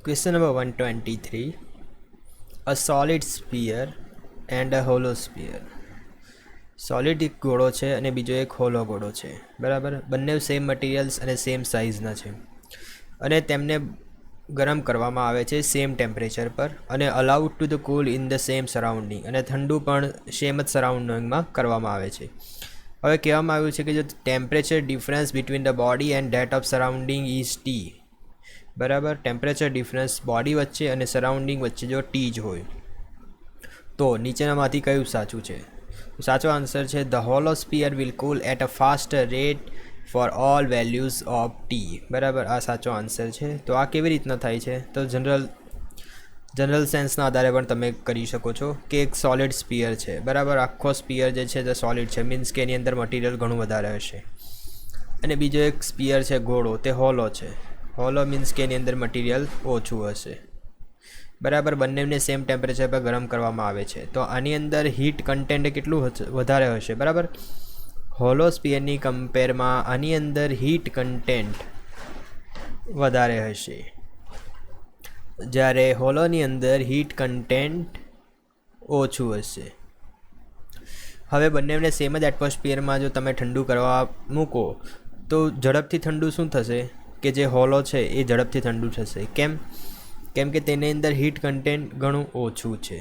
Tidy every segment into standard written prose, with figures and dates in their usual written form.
Question number 123. A solid sphere and a hollow sphere. Solid એક ગોળો છે અને બીજો એક હોલો ગોળો છે, બરાબર. બંને સેમ મટીરિયલ્સ અને સેમ સાઇઝના છે અને તેમને ગરમ કરવામાં આવે છે સેમ ટેમ્પરેચર પર અને allowed to the cool in the same surrounding, અને ઠંડુ પણ સેમ જ સરાઉન્ડિંગમાં કરવામાં આવે છે. હવે કહેવામાં આવ્યું છે કે જો temperature difference between the body and that of surrounding is T, બરાબર. ટેમ્પરેચર ડિફરન્સ બોડી વચ્ચે અને સરાઉન્ડિંગ વચ્ચે જો ટી જ હોય તો નીચેનામાંથી કયું સાચું છે? સાચો આન્સર છે the hollow sphere will cool at a faster rate for all values of T, બરાબર. આ સાચો આન્સર છે. તો આ કેવી રીતના થાય છે? તો જનરલ સેન્સના આધારે પણ તમે કરી શકો છો કે એક સોલિડ સ્ફિયર છે, બરાબર. આખો સ્ફિયર જે છે તે સોલિડ છે, મીન્સ કે એની અંદર મટીરિયલ ઘણું વધારે હશે. અને બીજો એક સ્ફિયર છે ગોળો, તે હોલો છે. હોલો મીન્સ કે એની અંદર મટીરિયલ ઓછું હશે, બરાબર. બંનેને સેમ ટેમ્પરેચર પર ગરમ કરવામાં આવે છે તો આની અંદર હીટ કન્ટેન્ટ કેટલું વધારે હશે, બરાબર. હોલો સ્ફિયરની કમ્પેરમાં આની અંદર હીટ કન્ટેન્ટ વધારે હશે, જ્યારે હોલોની અંદર હીટ કન્ટેન્ટ ઓછું હશે. હવે બંનેને સેમ જ એટમોસ્ફિયરમાં જો તમે ઠંડુ કરવા મૂકો તો ઝડપથી ઠંડુ શું થશે કે જે હોલો છે એ ઝડપથી ઠંડુ થશે. કેમ કે તેની અંદર હીટ કન્ટેન્ટ ઘણું ઓછું છે,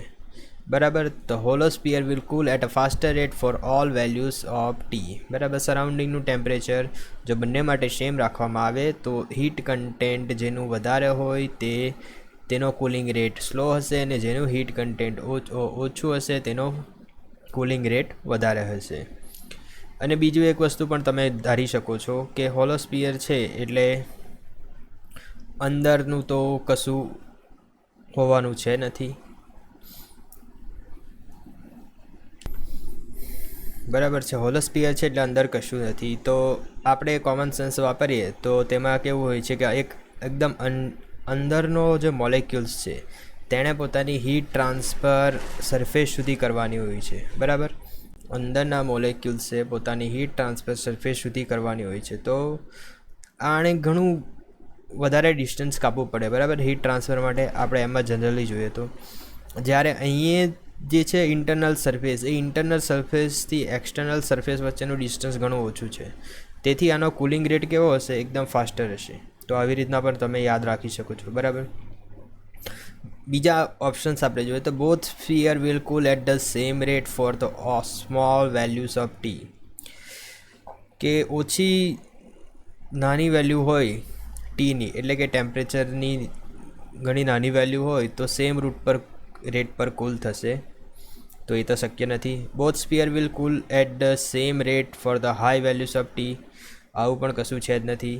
બરાબર. તો hollow sphere will cool at a faster rate for all values of T, બરાબર. સરાઉન્ડિંગનું ટેમ્પરેચર જો બંને માટે સેમ રાખવામાં આવે તો હીટ કન્ટેન્ટ જેનું વધારે હોય તેનો કુલિંગ રેટ સ્લો હશે અને જેનું હીટ કન્ટેન્ટ ઓછું હશે તેનો કુલિંગ રેટ વધારે હશે. અને બીજું એક વસ્તુ પણ તમે ધારી શકો છો કે હોલો સ્ફિયર છે એટલે અંદરનું તો કશું હોવાનું છે નથી, બરાબર છે. હોલો સ્ફિયર છે એટલે અંદર કશું નથી. તો આપણે કોમન સેન્સ વાપરીએ તો તેમાં કેવું હોય છે કે એકદમ અંદરનો જે મોલેક્યુલ્સ છે તેણે પોતાની હીટ ટ્રાન્સફર સરફેસ સુધી કરવાની હોય છે, બરાબર. અંદરના મોલેક્યુલ્સે પોતાની હીટ ટ્રાન્સફર સરફેસ સુધી કરવાની હોય છે તો આણે ઘણું વધારે ડિસ્ટન્સ કાપવું પડે, બરાબર, હીટ ટ્રાન્સફર માટે. આપણે એમાં જનરલી જોઈએ તો જ્યારે અહીંયા જે છે ઇન્ટરનલ સરફેસ, એ ઇન્ટરનલ સરફેસથી એક્સટર્નલ સરફેસ વચ્ચેનું ડિસ્ટન્સ ઘણું ઓછું છે, તેથી આનો કુલિંગ રેટ કેવો હશે? એકદમ ફાસ્ટર હશે. તો આવી રીતના પણ તમે યાદ રાખી શકો છો, બરાબર. બીજા ઓપ્શન્સ આપણે જોઈએ તો both sphere will cool at the same rate for the small values of T, કે ઓછી નાની વેલ્યુ હોય ટીની, એટલે કે ટેમ્પરેચરની ઘણી નાની વેલ્યુ હોય તો સેમ રેટ પર કૂલ થશે, તો એ તો શક્ય નથી. Both sphere will cool at the same rate for the high values of T, આવું પણ કશું છે જ નથી.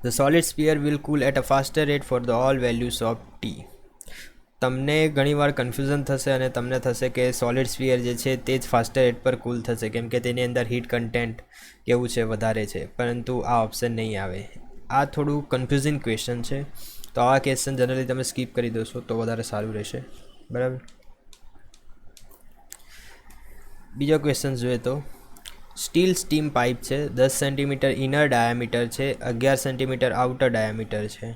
The solid sphere will cool at a faster rate for the all values of T. તમને ઘણીવાર કન્ફ્યુઝન થશે અને તમને થશે કે સોલિડ સ્ફિયર જે છે તે જ ફાસ્ટર રેટ પર કૂલ થશે કેમ કે તેની અંદર હીટ કન્ટેન્ટ કેવું છે? વધારે છે, પરંતુ આ ઓપ્શન નહીં આવે. આ થોડું કન્ફ્યુઝિંગ ક્વેશ્ચન છે, તો આવા ક્વેશ્ચન જનરલી તમે સ્કીપ કરી દોશો તો વધારે સારું રહેશે, બરાબર. બીજો ક્વેશ્ચન જોઈએ તો સ્ટીલ સ્ટીમ પાઇપ છે, 10 સેન્ટીમીટર ઇનર ડાયામીટર છે, 11 સેન્ટીમીટર આઉટર ડાયામીટર છે.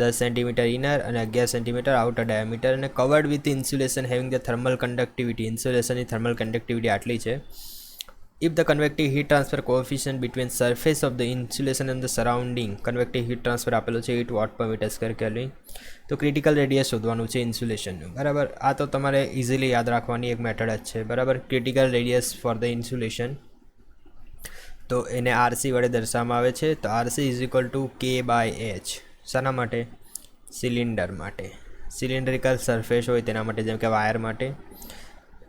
10 સેન્ટીમીટર ઇનર અને 11 સેન્ટીમીટર આઉટર ડાયામીટર, અને covered with insulation having the thermal conductivity. ઇન્સ્યુલેશનની થર્મલ કન્ડક્ટિવિટી આટલી છે. If the convective heat transfer coefficient between surface of the insulation and the surrounding, convective heat transfer આપેલો છે 8 vote પર metre square kelvin, તો critical radius શોધવાનું છે ઇન્સ્યુલેશનનું, બરાબર. આ તો તમારે ઇઝીલી યાદ રાખવાની એક મેથડ જ છે, બરાબર. Critical radius for the insulation, તો એને આરસી વડે દર્શાવવામાં આવે છે. તો RC is equal to K/H. શાના માટે? સિલિન્ડર માટે, સિલિન્ડ્રિકલ સરફેસ હોય તેના માટે, જેમ કે વાયર માટે.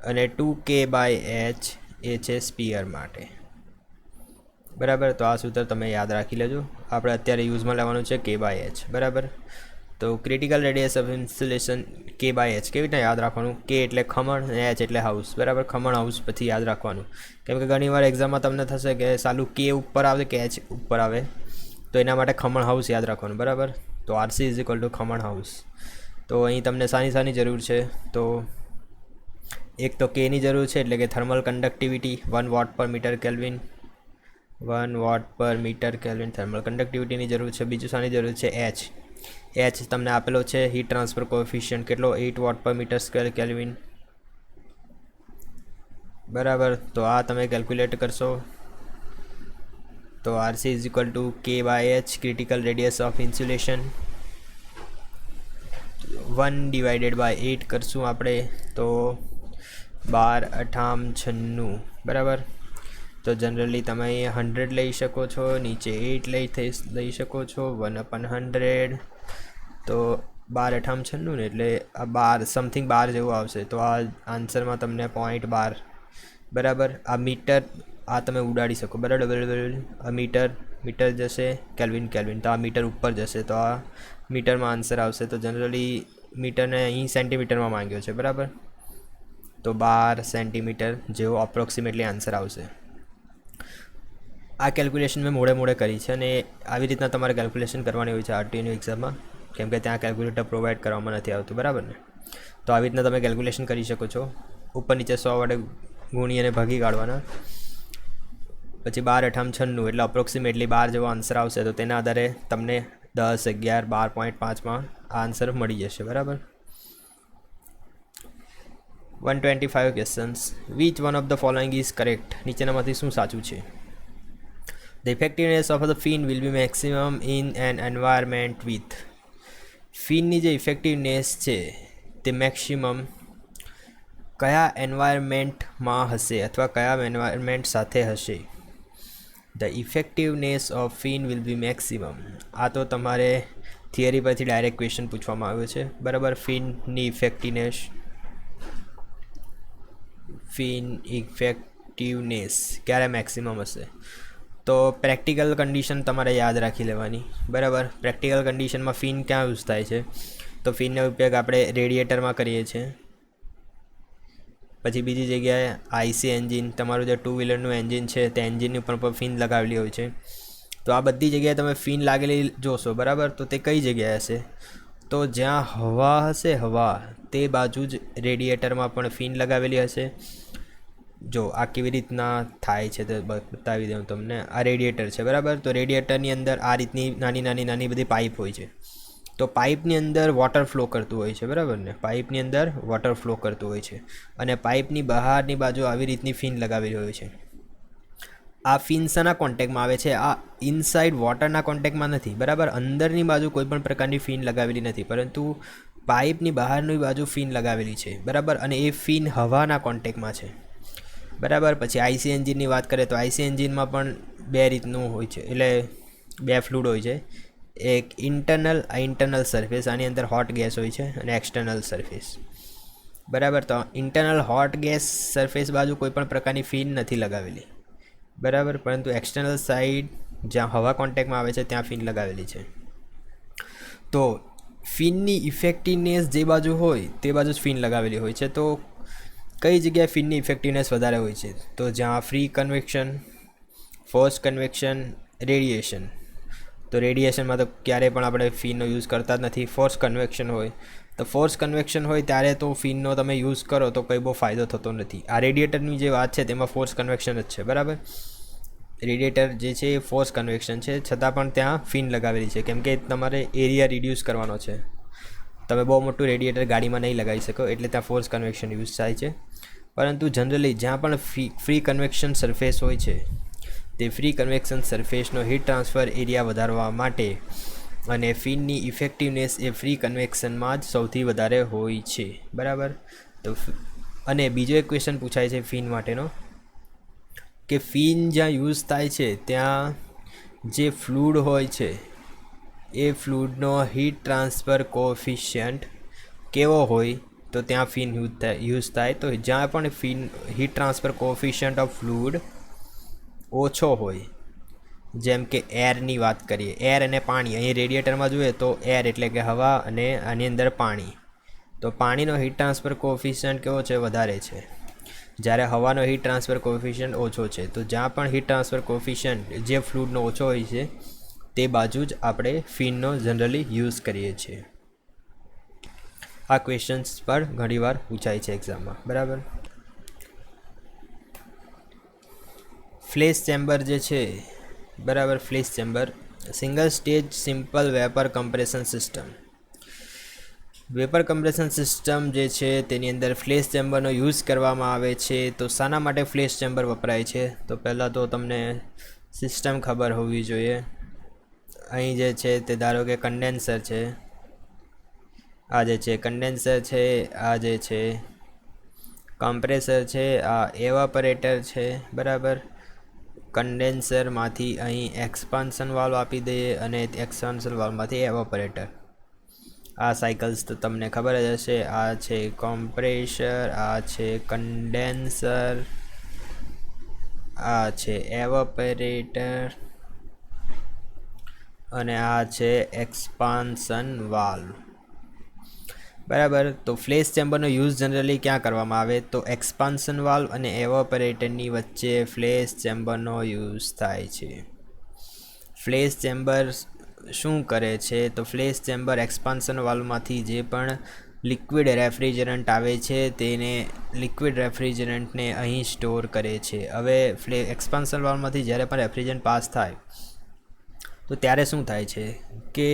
અને 2K/H એ છે સ્પિયર માટે, બરાબર. તો આ સૂત્ર તમે યાદ રાખી લેજો. આપણે અત્યારે યુઝમાં લેવાનું છે K/H, બરાબર. તો critical radius of insulation K/H કેવી રીતે યાદ રાખવાનું? K એટલે ખમણ અને H એટલે હાઉસ, બરાબર. ખમણ હાઉસ પછી યાદ રાખવાનું, કેમ કે ઘણીવાર એક્ઝામમાં તમને થશે કે સાલું K ઉપર આવે કે H ઉપર આવે, તો એના માટે ખમણ હાઉસ યાદ રાખવાનું, બરાબર. તો RC is equal to khaman house. તો અહીં તમને શાની જરૂર છે? તો એક તો Kની જરૂર છે, એટલે કે થર્મલ કન્ડક્ટિવિટી 1 વોટ પર મીટર કેલ્વિન, 1 વોટ પર મીટર કેલ્વિન થર્મલ કન્ડક્ટિવિટીની જરૂર છે. બીજું શાની જરૂર છે? H. એચ તમને આપેલો છે હીટ ટ્રાન્સફર કોએફિશિયન્ટ કેટલો 8 વોટ પર મીટર સ્ક્વેર કેલ્વિન, બરાબર. તો આ તમે કેલ્ક્યુલેટ કરશો તો RC is equal to K/H critical radius of insulation 1/8 કરશું આપણે તો 12×8 = 96, બરાબર. તો જનરલી તમે અહીંયા 100 લઈ શકો છો, નીચે 8 લઈ શકો છો, 1/100 તો 12×8 ને એટલે આ 12 સમથિંગ 12 જેવું આવશે. તો આ આન્સરમાં તમને 0.12, બરાબર. આ મીટર આ તમે ઉડાડી શકો, બરાબર. આ મીટર જશે, કેલ્વિન તો આ મીટર ઉપર જશે તો આ મીટરમાં આન્સર આવશે. તો જનરલી મીટરને અહીં સેન્ટીમીટરમાં માંગ્યો છે, બરાબર. તો 12 સેન્ટીમીટર જેવો અપ્રોક્સિમેટલી આન્સર આવશે. આ કેલ્ક્યુલેશન મેં મોડે કરી છે અને આવી રીતના તમારે કેલ્ક્યુલેશન કરવાની હોય છે આરટીઓની એક્ઝામમાં, કેમ કે ત્યાં કેલ્ક્યુલેટર પ્રોવાઈડ કરવામાં નથી આવતું, બરાબર ને. તો આવી રીતના તમે કેલ્ક્યુલેશન કરી શકો છો. ઉપર નીચે 100 વડે ગુણી અને ભાગી કાઢવાના, પછી 12×8 એટલે અપ્રોક્સિમેટલી 12 જેવો આન્સર આવશે. તો તેના આધારે તમને 10, 11, 12.5માં આ આન્સર મળી જશે, બરાબર. 125 questions. Which one of the following is correct? નીચેનામાંથી શું સાચું છે? The effectiveness of the fin will be maximum in an environment with. ફિનની જે ઇફેક્ટિવનેસ છે તે મેક્સિમમ કયા એન્વાયરમેન્ટમાં હશે અથવા કયા એન્વાયરમેન્ટ સાથે હશે? The effectiveness of fin will be maximum. આ તો તમારે થિયરી પરથી ડાયરેક્ટ ક્વેશ્ચન પૂછવામાં આવ્યો છે, બરાબર. ફિનની ઇફેક્ટિવનેસ ક્યારે મેક્સિમમ હશે? તો પ્રેક્ટિકલ કન્ડિશન તમારે યાદ રાખી લેવાની, બરાબર. પ્રેક્ટિકલ કન્ડિશનમાં ફિન ક્યાં યુઝ થાય છે? તો ફિનનો ઉપયોગ આપણે રેડિએટરમાં કરીએ છીએ. પછી બીજી જગ્યાએ આઈસી એન્જિન, તમારું જે 2 વ્હીલરનું એન્જિન છે તે એન્જિનની ઉપર પણ ફિન લગાવેલી હોય છે. તો આ બધી જગ્યાએ તમે ફિન લાગેલી જોશો, બરાબર. તો તે કઈ જગ્યાએ હશે? તો જ્યાં હવા હશે, હવા તે બાજુ જ રેડિએટરમાં પણ ફિન લગાવેલી હશે. જો આ કેવી રીતના થાય છે તે બતાવી દઉં તમને. આ રેડિએટર છે, બરાબર. તો રેડિએટરની અંદર આ રીતની નાની બધી પાઇપ હોય છે. તો પાઇપની અંદર વોટર ફ્લો કરતું હોય છે, બરાબર ને. પાઇપની અંદર વોટર ફ્લો કરતું હોય છે અને પાઇપની બહારની બાજુ આવી રીતની ફિન લગાવેલી હોય છે. આ ફિન શાના કોન્ટેક્ટમાં આવે છે? આ ઇનસાઇડ વોટરના કોન્ટેક્ટમાં નથી, બરાબર. અંદરની બાજુ કોઈ પણ પ્રકારની ફિન લગાવેલી નથી, પરંતુ પાઇપની બહારની બાજુ ફિન લગાવેલી છે, બરાબર. અને એ ફિન હવાના કોન્ટેક્ટમાં છે, બરાબર. પછી આઈસી એન્જિનની વાત કરીએ તો આઈસી એન્જિનમાં પણ બે રીતનું હોય છે, એટલે બે ફ્લુડ હોય છે. એક ઇન્ટરનલ સરફેસ, આની અંદર હોટ ગેસ હોય છે, અને એક્સટર્નલ સરફેસ, બરાબર. તો ઇન્ટરનલ હોટ ગેસ સરફેસ બાજુ કોઈ પણ પ્રકારની ફિન નથી લગાવેલી, બરાબર. પરંતુ એક્સટર્નલ સાઈડ જ્યાં હવા કોન્ટેક્ટમાં આવે છે ત્યાં ફિન લગાવેલી છે. તો ફિનની ઇફેક્ટિવનેસ જે બાજુ હોય તે બાજુ જ ફિન લગાવેલી હોય છે. તો કઈ જગ્યાએ ફિનની ઇફેક્ટિવનેસ વધારે હોય છે? તો જ્યાં free convection, force convection, radiation. તો રેડિયેશનમાં તો ક્યારેય પણ આપણે ફિનનો યુઝ કરતા જ નથી. ફોર્સ કન્વેક્શન હોય તો ફોર્સ કન્વેક્શન હોય ત્યારે તો ફિનનો તમે યુઝ કરો તો કંઈ બહુ ફાયદો થતો નથી. આ રેડિએટરની જે વાત છે તેમાં ફોર્સ કન્વેક્શન જ છે, બરાબર. રેડિએટર જે છે એ ફોર્સ કન્વેક્શન છે, છતાં પણ ત્યાં ફિન લગાવેલી છે, કેમ કે તમારે એરિયા રિડ્યુસ કરવાનો છે. તમે બહુ મોટું રેડિએટર ગાડીમાં નહીં લગાવી શકો, એટલે ત્યાં ફોર્સ કન્વેક્શન યુઝ થાય છે. પરંતુ જનરલી જ્યાં પણ ફ્રી કન્વેક્શન સરફેસ હોય છે તે ફ્રી કન્વેક્શન સરફેસનો હીટ ટ્રાન્સફર એરિયા વધારવા માટે અને ફિનની ઇફેક્ટિવનેસ એ ફ્રી કન્વેક્શનમાં જ સૌથી વધારે હોય છે, બરાબર. તો અને બીજો એક ક્વેશ્ચન પૂછાય છે ફિન માટેનો, કે ફિન જ્યાં યુઝ થાય છે ત્યાં જે ફ્લુડ હોય છે એ ફ્લુડનો હીટ ટ્રાન્સફર કોએફિશિયન્ટ કેવો હોય તો ત્યાં ફિન યુઝ થાય? તો જ્યાં પણ heat transfer coefficient of fluid ઓછો હોય, જેમ કે એરની વાત કરીએ, એર અને પાણી. અહીં રેડિએટરમાં જોઈએ તો એર એટલે કે હવા અને આની અંદર પાણી. તો પાણીનો હીટ ટ્રાન્સફર કોએફિશિયન્ટ કેવો છે? વધારે છે. જ્યારે હવાનો હીટ ટ્રાન્સફર કોએફિશિયન્ટ ઓછો છે. તો જ્યાં પણ હીટ ટ્રાન્સફર કોએફિશિયન્ટ જે ફ્લુડનો ઓછો હોય છે તે બાજુ જ આપણે ફિનનો જનરલી યુઝ કરીએ છીએ. આ ક્વેશ્ચન્સ પર ઘણીવાર પૂછાય છે એક્ઝામમાં, બરાબર. ફ્લેશ ચેમ્બર જે છે, બરાબર. Flash chamber single stage simple vapour compression system. Vapour compression system જે છે તેની અંદર ફ્લેશ ચેમ્બરનો યુઝ કરવામાં આવે છે. તો શાના માટે ફ્લેશ ચેમ્બર વપરાય છે? તો પહેલાં તો તમને સિસ્ટમ ખબર હોવી જોઈએ. અહીં જે છે તે ધારો કે કન્ડેન્સર છે, આ જે છે કન્ડેન્સર છે, આ જે છે કમ્પ્રેસર છે, આ એવાપરેટર છે, બરાબર. કન્ડેન્સરમાંથી અહીં એક્સપાન્શન વાલ્વ આપી દઈએ અને એક્સપાન્શન વાલ્વમાંથી એવાપરેટર. આ સાયકલ્સ તો તમને ખબર જ હશે. આ છે કોમ્પ્રેસર, આ છે કન્ડેન્સર, આ છે એવાપરેટર અને આ છે એક્સપાન્શન વાલ્વ, બરાબર. તો ફ્લેશ ચેમ્બરનો યુઝ જનરલી ક્યાં કરવામાં આવે? તો એક્સપાન્શન વાલ્વ અને એવાપરેટરની વચ્ચે ફ્લેશ ચેમ્બરનો યુઝ થાય છે. ફ્લેશ ચેમ્બર શું કરે છે? તો ફ્લેશ ચેમ્બર એક્સપાન્શન વાલ્વમાંથી જે પણ લિક્વિડ રેફ્રિજરન્ટ આવે છે તેને લિક્વિડ રેફ્રિજરન્ટને અહીં સ્ટોર કરે છે. હવે એક્સપાન્શન વાલ્વમાંથી જ્યારે પણ રેફ્રિજરન્ટ પાસ થાય તો ત્યારે શું થાય છે કે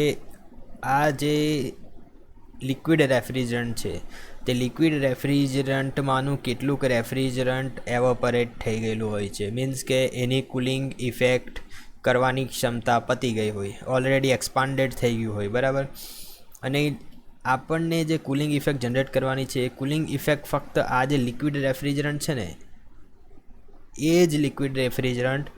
આ જે લિક્વિડ રેફ્રિજરન્ટ છે તે લિક્વિડ રેફ્રિજરન્ટમાંનું કેટલુંક રેફ્રિજરન્ટ એવોપરેટ થઈ ગયેલું હોય છે. મીન્સ કે એની કુલિંગ ઇફેક્ટ કરવાની ક્ષમતા પતી ગઈ હોય, ઓલરેડી એક્સપાન્ડેડ થઈ ગયું હોય, બરાબર. અને આપણને જે કુલિંગ ઇફેક્ટ જનરેટ કરવાની છે એ કુલિંગ ઇફેક્ટ ફક્ત આ જે લિક્વિડ રેફ્રિજરન્ટ છે ને એ જ લિક્વિડ રેફ્રિજરન્ટ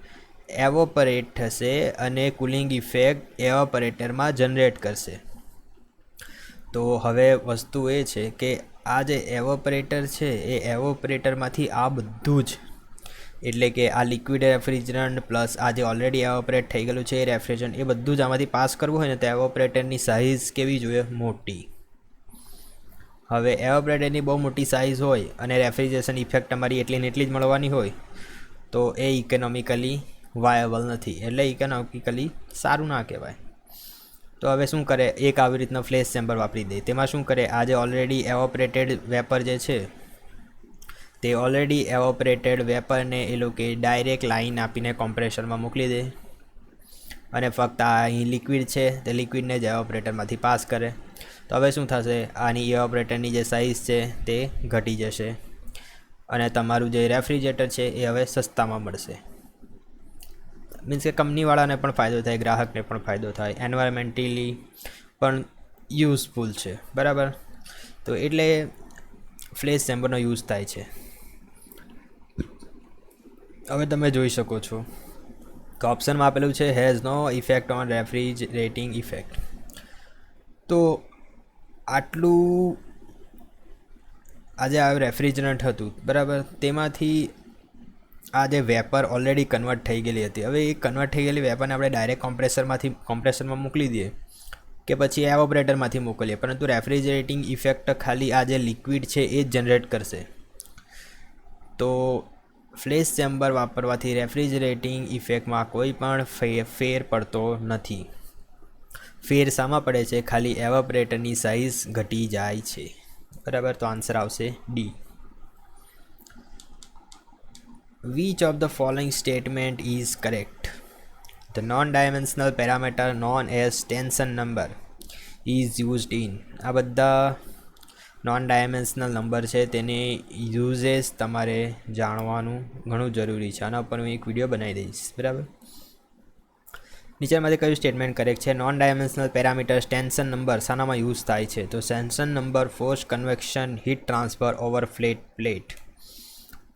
એવોપરેટ થશે અને કુલિંગ ઇફેક્ટ એવોપરેટરમાં જનરેટ કરશે. તો હવે વસ્તુ એ છે કે આ જે એવોપરેટર છે એ એવોપરેટરમાંથી આ બધું જ, એટલે કે આ લિક્વિડ રેફ્રિજરન્ટ પ્લસ આ જે ઓલરેડી એવોપરેટ થઈ ગયેલું છે એ રેફ્રિજરન્ટ, એ બધું જ આમાંથી પાસ કરવું હોય ને તો એવોપરેટરની સાઇઝ કેવી જોઈએ? મોટી. હવે એવોપરેટરની બહુ મોટી સાઇઝ હોય અને રેફ્રિજરેશન ઇફેક્ટ તમારી એટલી ને એટલી જ મળવાની હોય તો એ ઇકોનોમિકલી વાયેબલ નથી, એટલે ઇકોનોમિકલી સારું ના કહેવાય. તો હવે શું કરે? એક આવી રીતના ફ્લેશ ચેમ્બર વાપરી દે. તેમાં શું કરે? આ જે ઓલરેડી એવોપરેટેડ વેપર જે છે તે ઓલરેડી એવોપરેટેડ વેપરને એ લોકો ડાયરેક્ટ લાઈન આપીને કોમ્પ્રેસરમાં મોકલી દે અને ફક્ત આ અહીં લિક્વિડ છે તે લિક્વિડને જ એવોપરેટરમાંથી પાસ કરે. તો હવે શું થશે? આની એવોપરેટરની જે સાઇઝ છે તે ઘટી જશે અને તમારું જે રેફ્રિજરેટર છે એ હવે સસ્તામાં મળશે. મીન્સ કે કંપનીવાળાને પણ ફાયદો થાય, ગ્રાહકને પણ ફાયદો થાય, એન્વાયરમેન્ટલી પણ યુઝફુલ છે, બરાબર. તો એટલે ફ્લેશ ચેમ્બરનો યુઝ થાય છે. હવે તમે જોઈ શકો છો કે ઓપ્શનમાં આપેલું છે has no effect on refrigerating effect. તો આટલું આજે આ રેફ્રિજરન્ટ હતું, બરાબર, તેમાંથી આ જે વેપર ઓલરેડી કન્વર્ટ થઈ ગયેલી હતી. હવે એ કન્વર્ટ થઈ ગયેલી વેપરને આપણે ડાયરેક્ટ કોમ્પ્રેસરમાં મોકલી દઈએ કે પછી એવોપરેટરમાંથી મોકલીએ, પરંતુ રેફ્રિજરેટિંગ ઇફેક્ટ ખાલી આ જે લિક્વિડ છે એ જ જનરેટ કરશે. તો ફ્લેશ ચેમ્બર વાપરવાથી રેફ્રિજરેટિંગ ઇફેક્ટમાં કોઈ પણ ફેર પડતો નથી. ફેર શામાં પડે છે? ખાલી એવોપરેટરની સાઇઝ ઘટી જાય છે, બરાબર. તો આન્સર આવશે D. Which of the following statement is correct? The non-dimensional parameter known as tension number is used in. આ બધા નોન ડાયમેન્શનલ નંબર છે તેને યુઝેસ તમારે જાણવાનું ઘણું જરૂરી છે. આના ઉપર હું એક વિડીયો બનાવી દઈશ, બરાબર. નીચેમાંથી કયું સ્ટેટમેન્ટ કરેક્ટ છે? Non dimensional parameters tension number શાનામાં યુઝ થાય છે? તો tension number force convection heat transfer over flat plate.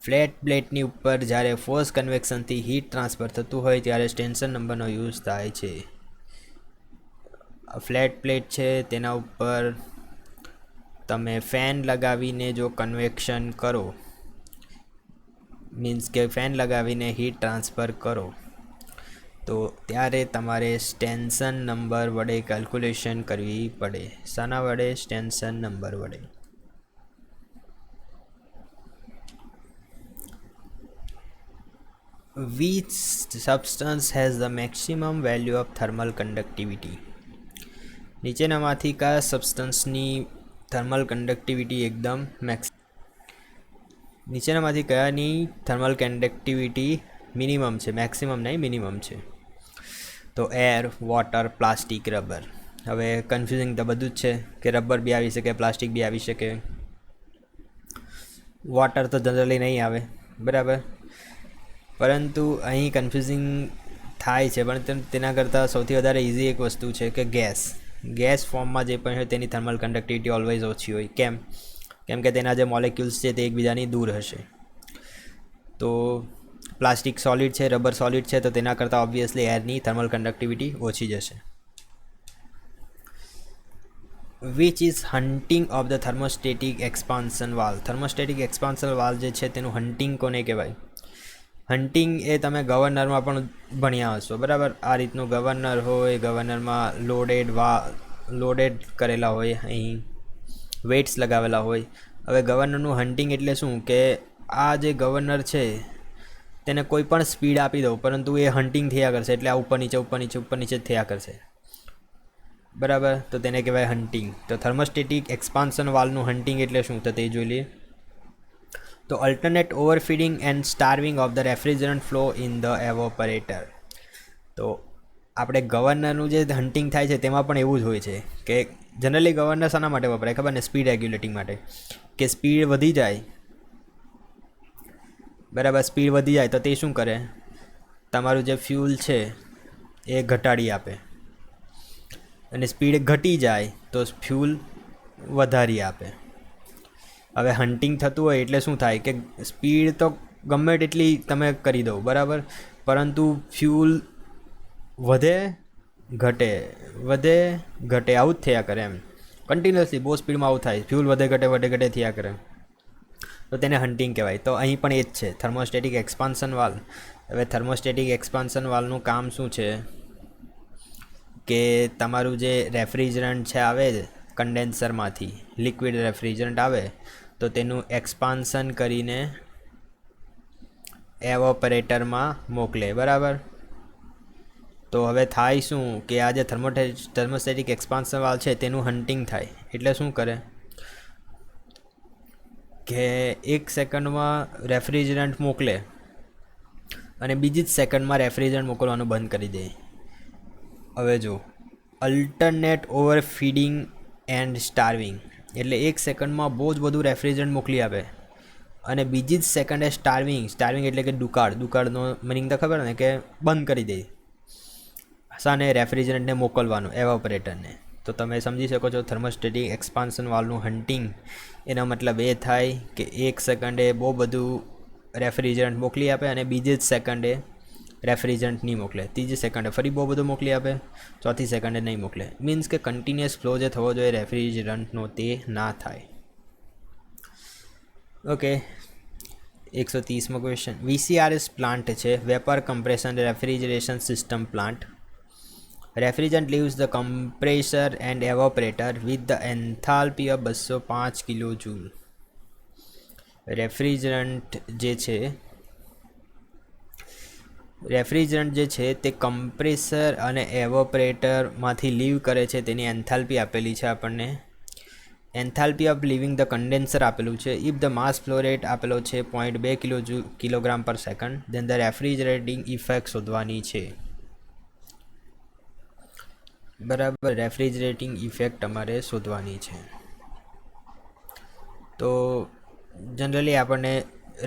Flat પ્લેટની ઉપર જ્યારે ફોર્સ કન્વેક્શનથી હીટ ટ્રાન્સફર થતું હોય ત્યારે ટેન્શન નંબરનો યુઝ થાય છે. ફ્લેટ પ્લેટ છે તેના ઉપર તમે ફેન લગાવીને જો કન્વેક્શન કરો, મીન્સ કે ફેન લગાવીને હીટ ટ્રાન્સફર કરો તો ત્યારે તમારે ટેન્શન નંબર વડે કેલ્ક્યુલેશન કરવી પડે. શાના વડે? ટેન્શન નંબર વડે. Which substance has the maximum value of thermal conductivity? નીચેનામાંથી કયા સબસ્ટન્સની થર્મલ કન્ડક્ટિવિટી એકદમ નીચેનામાંથી કયાની થર્મલ કન્ડક્ટિવિટી મિનિમમ છે? મેક્સિમમ નહીં, મિનિમમ છે. તો એર, વોટર, પ્લાસ્ટિક, રબર. હવે કન્ફ્યુઝિંગ તો બધું જ છે કે રબર બી આવી શકે, પ્લાસ્ટિક બી આવી શકે, વોટર તો જનરલી નહીં આવે, બરાબર. પરંતુ અહીં કન્ફ્યુઝિંગ થાય છે, પણ તેના કરતાં સૌથી વધારે ઇઝી એક વસ્તુ છે કે ગેસ ફોર્મમાં જે પણ હોય તેની થર્મલ કન્ડક્ટિવિટી ઓલવેઝ ઓછી હોય. કેમ કે તેના જે મોલેક્યુલ્સ છે તે એકબીજાની દૂર હશે. તો પ્લાસ્ટિક સોલિડ છે, રબર સોલિડ છે, તો તેના કરતાં ઓબ્વિયસલી એરની થર્મલ કન્ડક્ટિવિટી ઓછી જશે. Which is hunting of the thermostatic expansion valve. Thermostatic expansion valve જે છે તેનું હન્ટિંગ કોને કહેવાય? હન્ટિંગ એ તમે ગવર્નરમાં પણ ભણ્યા હશો, બરાબર. આ રીતનું ગવર્નર હોય, ગવર્નરમાં લોડેડ કરેલા હોય, અહીં વેઇટ્સ લગાવેલા હોય. હવે ગવર્નરનું હન્ટિંગ એટલે શું કે આ જે ગવર્નર છે તેને કોઈ પણ સ્પીડ આપી દો, પરંતુ એ હન્ટિંગ થયા કરશે, એટલે આ ઉપર નીચે જ થયા કરશે, બરાબર. તો તેને કહેવાય હન્ટિંગ. તો થર્મોસ્ટેટિક એક્સપાન્શન વાલ્વનું હન્ટિંગ એટલે શું તો તે જોઈ લઈએ. તો alternate overfeeding and starving of the refrigerant flow in the evaporator. તો આપણે ગવર્નરનું જે હન્ટિંગ થાય છે તેમાં પણ એવું જ હોય છે કે જનરલી ગવર્નર શાના માટે વપરાય ખબર ને? સ્પીડ રેગ્યુલેટિંગ માટે. કે સ્પીડ વધી જાય, બરાબર, સ્પીડ વધી જાય તો તે શું કરે? તમારું જે ફ્યુલ છે એ ઘટાડી આપે, અને સ્પીડ ઘટી જાય તો ફ્યુલ વધારી આપે. હવે હન્ટિંગ થતું હોય એટલે શું થાય કે સ્પીડ તો ગમે તેટલી તમે કરી દો, બરાબર, પરંતુ ફ્યુલ વધે ઘટે આવું જ થયા કરે, એમ કન્ટિન્યુઅસલી બહુ સ્પીડમાં આવું થાય, ફ્યુલ વધે ઘટે થયા કરે, તો તેને હન્ટિંગ કહેવાય. તો અહીં પણ એ જ છે, થર્મોસ્ટેટિક એક્સપાન્શન વાલ્વ. હવે થર્મોસ્ટેટિક એક્સપાન્શન વાલ્વનું કામ શું છે કે તમારું જે રેફ્રિજરન્ટ છે આવે કન્ડેન્સરમાંથી, લિક્વિડ રેફ્રિજરન્ટ આવે તો તેનું એક્સપાન્શન કરીને એવોપરેટરમાં મોકલે, બરાબર. તો હવે થાય શું કે આ જે થર્મોસ્ટેટિક એક્સપાન્શન વાલ્વ છે તેનું હન્ટિંગ થાય એટલે શું કરે કે 1 સેકન્ડમાં રેફ્રિજરન્ટ મોકલે અને બીજી જ સેકન્ડમાં રેફ્રિજરન્ટ મોકલવાનું બંધ કરી દે. હવે જો અલ્ટરનેટ ઓવર ફીડિંગ એન્ડ સ્ટાર્વિંગ એટલે 1 સેકન્ડમાં બહુ જ બધું રેફ્રિજરન્ટ મોકલી આપે અને બીજી જ સેકન્ડે સ્ટાર્વિંગ એટલે કે દુકાળનો મિનિંગ તો ખબર ને કે બંધ કરી દે શાને? રેફ્રિજરન્ટને મોકલવાનું, એવોપરેટરને. તો તમે સમજી શકો છો થર્મોસ્ટેટિક એક્સપાન્શન વાલ્વનું હન્ટિંગ એનો મતલબ એ થાય કે 1 સેકન્ડે બહુ બધું રેફ્રિજરન્ટ મોકલી આપે અને બીજી જ સેકન્ડે રેફ્રિજરન્ટ નહીં મોકલે, ત્રીજી સેકન્ડે ફરી બહુ બધું મોકલી આપે, ચોથી સેકન્ડે નહીં મોકલે. મીન્સ કે કન્ટિન્યુઅસ ફ્લો જે થવો જોઈએ રેફ્રિજરન્ટનો તે ના થાય. ઓકે, 130મો ક્વેશ્ચન. VCRS પ્લાન્ટ છે, vapour compression refrigeration system plant. Refrigerant leaves the compressor and evaporator with the enthalpy of 205 kilo joule. Refrigerant જે છે તે કમ્પ્રેસર અને એવોપરેટરમાંથી લીવ કરે છે, તેની એન્થાલ્પી આપેલી છે આપણને. Enthalpy of leaving the condenser આપેલું છે. If the mass flow rate આપેલો છે 0.2 kilogram per second, then the refrigerating effect શોધવાની છે, બરાબર. રેફ્રિજરેટિંગ ઇફેક્ટ તમારે શોધવાની છે. તો જનરલી આપણને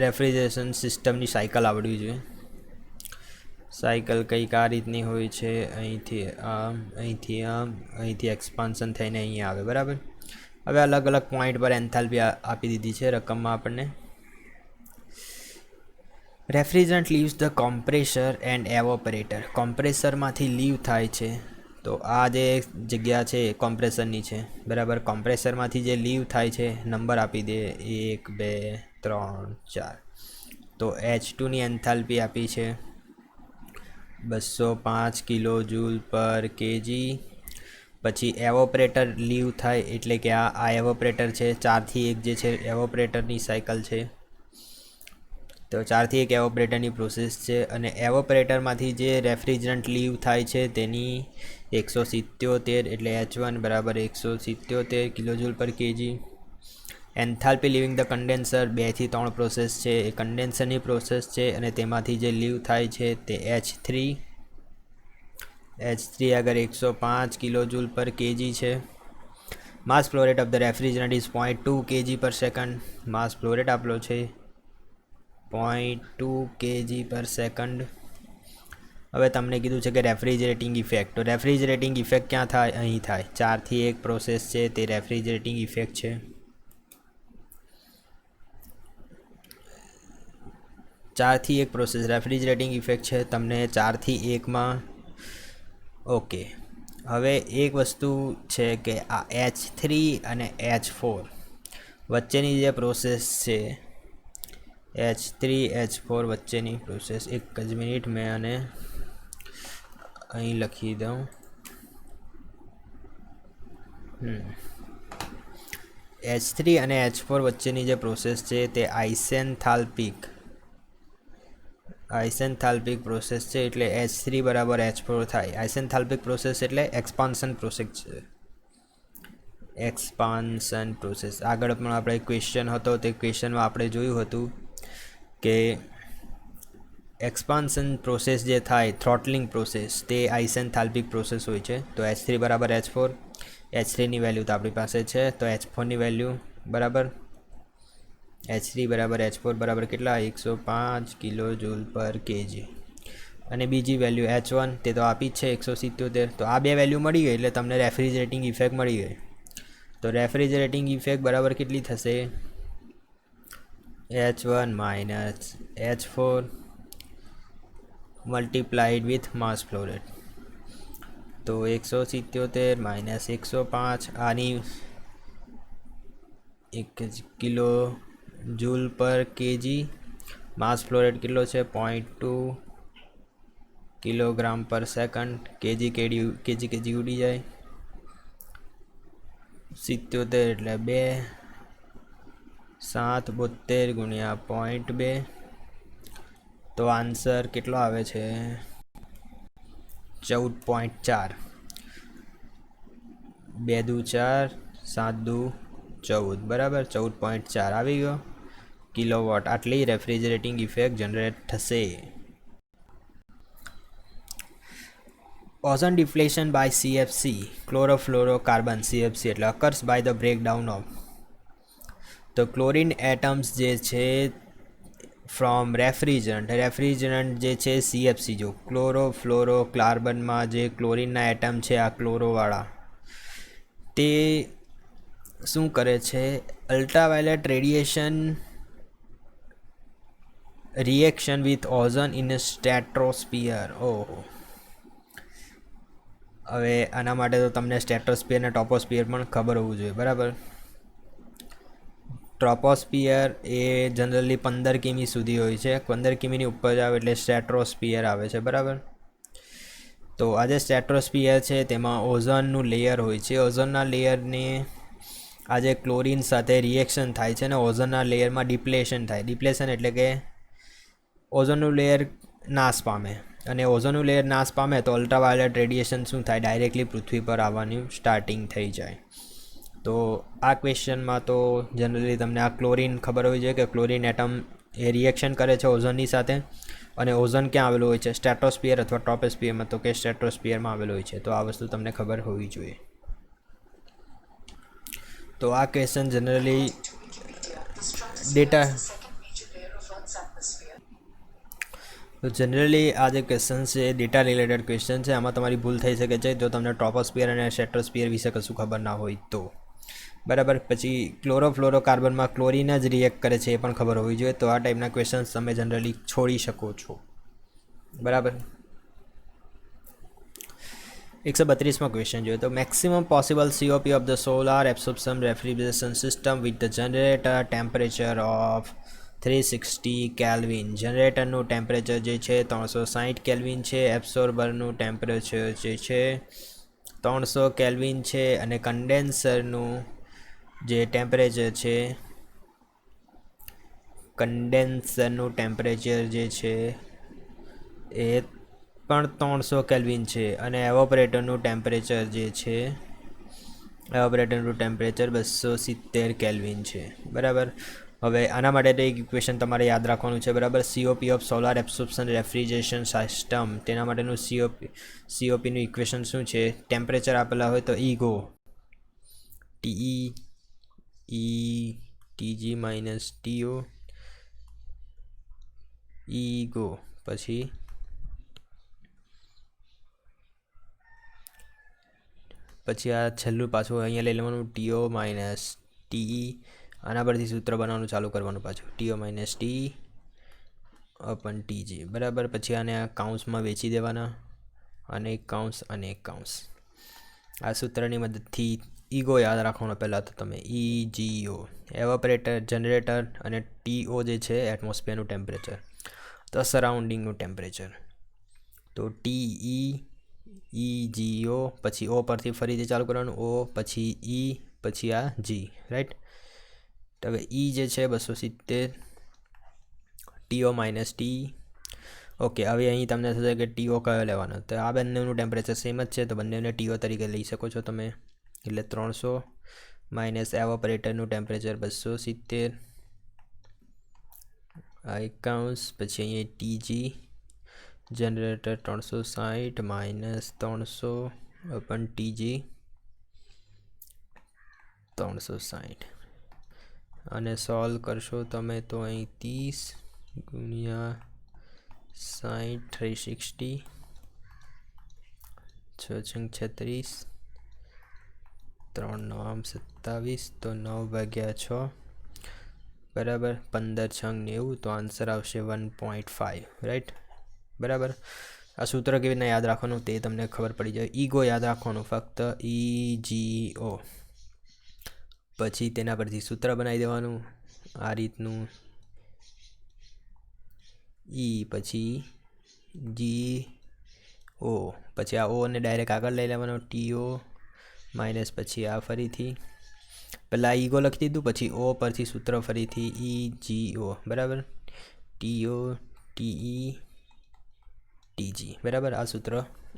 રેફ્રિજરેશન સિસ્ટમની સાયકલ આવડવી જોઈએ. સાયકલ કંઈક આ રીતની હોય છે, અહીંથી એક્સપાન્શન થઈને અહીંયા આવે, બરાબર. હવે અલગ અલગ પોઈન્ટ પર એન્થાલ્પી આપી દીધી છે રકમમાં આપણને. Refrigerant leaves the compressor and evaporator. કોમ્પ્રેસરમાંથી લીવ થાય છે, તો આ જે જગ્યા છે કોમ્પ્રેસરની છે, બરાબર. કોમ્પ્રેસરમાંથી જે લીવ થાય છે નંબર આપી દે 1 2 3 4. તો H2ની એન્થાલ્પી આપી છે 205 કિલો જૂલ પર કેજી. પછી એવોપરેટર લીવ થાય એટલે કે આ એવોપરેટર છે, 4 થી 1 જે છે એવોપરેટરની સાયકલ છે. તો 4 થી 1 એવોપરેટરની પ્રોસેસ છે અને એવોપરેટરમાંથી જે રેફ્રિજરન્ટ લીવ થાય છે તેની 177 એટલે H1 બરાબર 177 કિલોજૂલ પર KG. Enthalpy living the condenser 2 થી 3 પ્રોસેસ છે, એ કન્ડેન્સરની પ્રોસેસ છે અને તેમાંથી જે લીવ થાય છે તે H3 H3 अगर 105 કિલો જૂલ પર કેજી છે. Mass flow rate of the refrigerant is 0.2 kg per second. Mass flow rate આપેલો છે 0.2 kg પર સેકન્ડ. હવે તમને કીધું છે કે રેફ્રિજરેટિંગ ઇફેક્ટ. તો રેફ્રિજરેટિંગ ઇફેક્ટ ક્યાં થાય? અહીં થાય. 4 થી 1 પ્રોસેસ છે તે રેફ્રિજરેટિંગ ઇફેક્ટ છે. 4 થી 1 પ્રોસેસ રેફ્રિજરેટિંગ ઇફેક્ટ છે. તમને 4 થી 1માં ઓકે. હવે એક વસ્તુ છે કે આ H3 અને H4 વચ્ચેની જે પ્રોસેસ છે, H3 H4 વચ્ચેની પ્રોસેસ, એક જ મિનિટ મેં આને અહીં લખી દઉં. H3 અને H4 વચ્ચેની જે પ્રોસેસ છે તે આઇસેન્થાલ્પિક પ્રોસેસ છે. એટલે H3 બરાબર H4 થાય. આઇસેન્થાલ્પિક પ્રોસેસ એટલે એક્સપાન્શન પ્રોસેસ છે. એક્સપાન્શન પ્રોસેસ આગળ પણ આપણે ક્વેશ્ચન હતો, તે ક્વેશ્ચનમાં આપણે જોયું હતું કે એક્સપાન્શન પ્રોસેસ જે થાય, થ્રોટલિંગ પ્રોસેસ, તે આઇસેન્થાલ્પિક પ્રોસેસ હોય છે. તો H3 બરાબર H4. H3ની વેલ્યુ તો આપણી પાસે છે, તો H4ની વેલ્યુ બરાબર H3 બરાબર H4 બરાબર કેટલા? 105 કિલો જૂલ પર કેજી. અને બીજી વેલ્યુ H1 તે તો આપી જ છે 177. તો આ બે વેલ્યુ મળી ગઈ એટલે તમને રેફ્રિજરેટિંગ ઇફેક્ટ મળી ગઈ. તો રેફ્રિજરેટિંગ ઇફેક્ટ બરાબર કેટલી થશે? H1 minus H4 multiplied with mass flow rate. તો 177 માઇનસ 105, આની 1 કિલો જૂલ પર કેજી. માસ ફ્લો રેટ કેટલો છે? 0.2 કિલોગ્રામ પર સેકન્ડ. કેજી ઉડી જાય. 77 એટલે 2, 772 ગુણ્યા 0.2. તો આન્સર કેટલો આવે છે? 14.4. 2 દુ 4, 7 દુ 14, બરાબર 14.4 આવી ગયો કિલોવોટ. આટલી રેફ્રિજરેટિંગ ઇફેક્ટ જનરેટ થશે. Ozone depletion by CFC, chlorofluorocarbon, CFC એટલે occurs by the breakdown of. તો ક્લોરીન એટમ્સ જે છે ફ્રોમ રેફ્રિજરન્ટ જે છે CFC. જો ક્લોરોફ્લોરોકાર્બનમાં જે ક્લોરીનના એટમ છે, આ ક્લોરોવાળા, તે શું કરે છે? Ultraviolet radiation reaction with ozone in stratosphere. ઓહો, હવે આના માટે તો તમને સ્ટ્રેટોસ્ફિયર અને ટોપોસ્ફિયર પણ ખબર હોવું જોઈએ, બરાબર. ટ્રોપોસ્ફિયર એ જનરલી 15 કિમી સુધી હોય છે. 15 કિમીની ઉપર આવે એટલે સ્ટ્રેટોસ્ફિયર આવે છે, બરાબર. તો આ જે સ્ટ્રેટોસ્ફિયર છે તેમાં ઓઝોનનું લેયર હોય છે. ઓઝોનના લેયરને આજે ક્લોરીન સાથે રિએક્શન થાય છે અને ઓઝોનના લેયરમાં ડિપ્લેશન થાય. ડિપ્લેશન એટલે કે ઓઝોનનું લેયર નાશ પામે, અને ઓઝોનનું લેયર નાશ પામે તો અલ્ટ્રાવાયોલેટ રેડિયેશન શું થાય? ડાયરેક્ટલી પૃથ્વી પર આવવાનું સ્ટાર્ટિંગ થઈ જાય. તો આ ક્વેશ્ચનમાં તો જનરલી તમને આ ક્લોરીન ખબર હોવી જોઈએ કે ક્લોરીન એટમ એ રિએક્શન કરે છે ઓઝોનની સાથે. અને ઓઝોન ક્યાં આવેલું હોય છે? સ્ટ્રેટોસ્ફિયર અથવા ટ્રોપોસ્ફિયરમાં. તો કે સ્ટ્રેટોસ્ફિયરમાં આવેલું હોય છે. તો આ વસ્તુ તમને ખબર હોવી જોઈએ. તો આ ક્વેશ્ચન જનરલી આ જે ક્વેશ્ચન છે એ ડેટા રિલેટેડ ક્વેશ્ચન છે. આમાં તમારી ભૂલ થઈ શકે છે જો તમને ટ્રોપોસ્ફિયર અને સ્ટ્રેટોસ્ફિયર વિશે કશું ખબર ના હોય તો, બરાબર. પછી ક્લોરોફ્લોરોકાર્બનમાં ક્લોરીન જ રિએક્ટ કરે છે એ પણ ખબર હોવી જોઈએ. તો આ ટાઈપના ક્વેશ્ચન્સ તમે જનરલી છોડી શકો છો, બરાબર. 132માં ક્વેશ્ચન જોઈએ તો maximum possible COP of the solar absorption refrigeration system with the generator temperature of 360 kelvin. જનરેટરનું ટેમ્પરેચર જે છે 360 કેલ્વિન છે. એબ્સોર્બરનું ટેમ્પરેચર જે છે 300 કેલ્વિન છે. અને કન્ડેન્સરનું જે ટેમ્પરેચર છે, જે છે એ પણ 300 કેલ્વિન છે. અને એવોપરેટરનું ટેમ્પરેચર જે છે, 270 કેલ્વિન છે, બરાબર. હવે આના માટે એક ઇક્વેશન તમારે યાદ રાખવાનું છે, બરાબર. COP of solar absorption refrigeration system, તેના માટેનું સીઓપીનું ઇક્વેશન શું છે? ટેમ્પરેચર આપેલા હોય તો ego TG minus to ego, પછી આ છેલ્લું પાછું અહીંયા લઈ લેવાનું ટીઓ માઇનસ ટીઈ. આના પરથી સૂત્ર બનાવવાનું ચાલુ કરવાનું પાછું, ટીઓ માઇનસ ટી અપન ટીજી, બરાબર. પછી આને આ કાઉન્સમાં વેચી દેવાના, અને એક કાઉન્સ અને એક કાઉન્સ. આ સૂત્રની મદદથી ઈગો યાદ રાખવાનો પહેલાં તો તમે, EGO એવાપરેટર જનરેટર, અને TO જે છે એટમોસ્ફિયરનું ટેમ્પરેચર, તો સરાઉન્ડિંગનું ટેમ્પરેચર. તો TEGO, પછી O પરથી ફરીથી ચાલુ કરવાનું, O પછી E પછી આ G, રાઈટ. તો હવે E જે છે 270, TO માઇનસ ટી. ઓકે, હવે અહીં તમને થશે કે TO કયો લેવાનો, તો આ બંનેનું ટેમ્પરેચર સેમ જ છે, તો બંનેને TO તરીકે લઈ શકો છો તમે. એટલે 300 માઇનસ એવાપરેટરનું ટેમ્પરેચર 270, આ 51, પછી અહીંયા TG જનરેટર 360 માઇનસ 300 અપન TG 360. અને સોલ્વ કરશો તમે તો અહીં 30 ગુણ્યા 60 360, 6×36, 3 9 27, તો 9/6, બરાબર. 15×6 90, તો આન્સર આવશે 1.5, રાઈટ, બરાબર. આ સૂત્ર કેવી રીતના યાદ રાખવાનું તે તમને ખબર પડી જાય. ઈગો યાદ રાખવાનું ફક્ત, EGO. પછી તેના પરથી સૂત્ર બનાવી દેવાનું આ રીતનું, E પછી GO, પછી આ ઓને ડાયરેક્ટ આગળ લઈ લેવાનો, TO માઇનસ પછી આ ફરીથી પહેલાં ઈગો લખી દીધું, પછી O પરથી સૂત્ર ફરીથી EGO, બરાબર. TO TE TG, બરાબર. આ સૂત્ર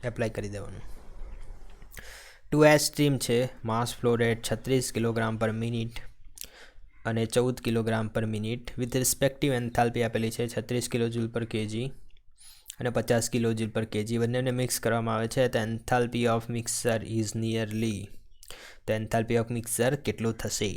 એપ્લાય કરી દેવાનું. 2S સ્ટ્રીમ છે, mass flow rate 36 kilogram per minute અને 14 kilogram per minute, with respective enthalpy આપેલી છે 36 કિલોજૂલ પર કેજી અને 50 કિલોજૂલ પર કેજી. બંનેને મિક્સ કરવામાં આવે છે, તો enthalpy of mixer is nearly, તો એન્થાલ્પી ઓફ મિક્સર કેટલું થશે?